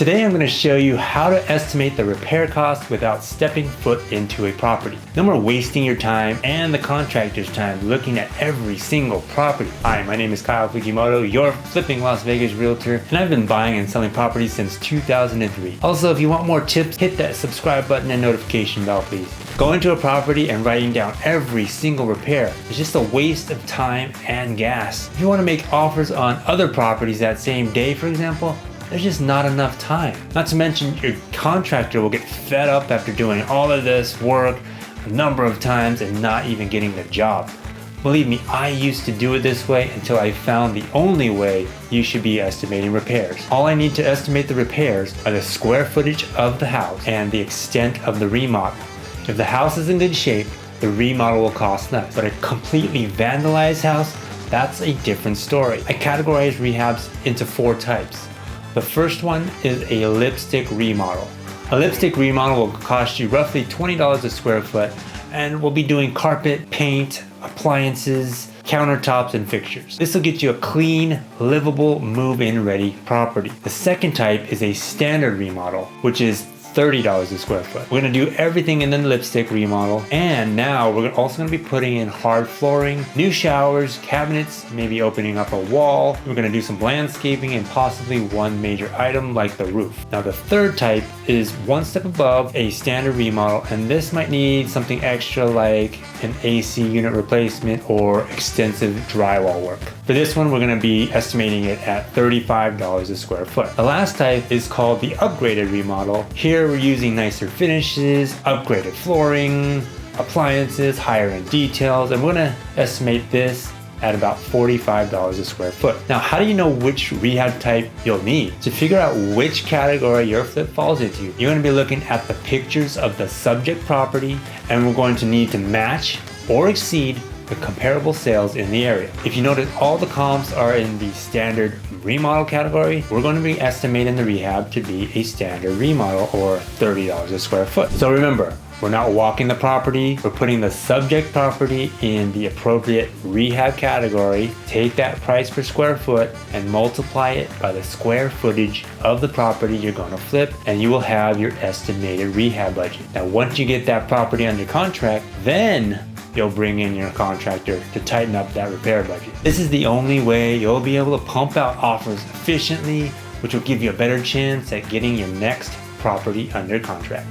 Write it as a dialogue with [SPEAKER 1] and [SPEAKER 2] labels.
[SPEAKER 1] Today I'm going to show you how to estimate the repair cost without stepping foot into a property. No more wasting your time and the contractor's time looking at every single property. Hi, my name is Kyle Fujimoto, your flipping Las Vegas realtor, and I've been buying and selling properties since 2003. Also, if you want more tips, hit that subscribe button and notification bell, please. Going to a property and writing down every single repair is just a waste of time and gas. If you want to make offers on other properties that same day, for example, there's just not enough time. Not to mention your contractor will get fed up after doing all of this work a number of times and not even getting the job. Believe me, I used to do it this way until I found the only way you should be estimating repairs. All I need to estimate the repairs are the square footage of the house and the extent of the remodel. If the house is in good shape, the remodel will cost less. But a completely vandalized house, that's a different story. I categorize rehabs into 4 types. The first one is a lipstick remodel. A lipstick remodel will cost you roughly $20 a square foot and we'll be doing carpet, paint, appliances, countertops, and fixtures. This will get you a clean, livable, move-in ready property. The second type is a standard remodel, which is $30 a square foot. We're gonna do everything in the lipstick remodel, and now we're also gonna be putting in hard flooring, new showers, cabinets, maybe opening up a wall. We're gonna do some landscaping and possibly one major item like the roof. Now the third type is one step above a standard remodel, and this might need something extra like an AC unit replacement or extensive drywall work. For this one, we're gonna be estimating it at $35 a square foot. The last type is called the upgraded remodel. Here we're using nicer finishes, upgraded flooring, appliances, higher end details, and we're gonna estimate this at about $45 a square foot. Now, how do you know which rehab type you'll need? To figure out which category your flip falls into, you're gonna be looking at the pictures of the subject property, and we're going to need to match or exceed the comparable sales in the area. If you notice all the comps are in the standard remodel category, we're going to be estimating the rehab to be a standard remodel or $30 a square foot. So remember, we're not walking the property, we're putting the subject property in the appropriate rehab category, take that price per square foot and multiply it by the square footage of the property you're going to flip, and you will have your estimated rehab budget. Now once you get that property under contract, then you'll bring in your contractor to tighten up that repair budget. This is the only way you'll be able to pump out offers efficiently, which will give you a better chance at getting your next property under contract.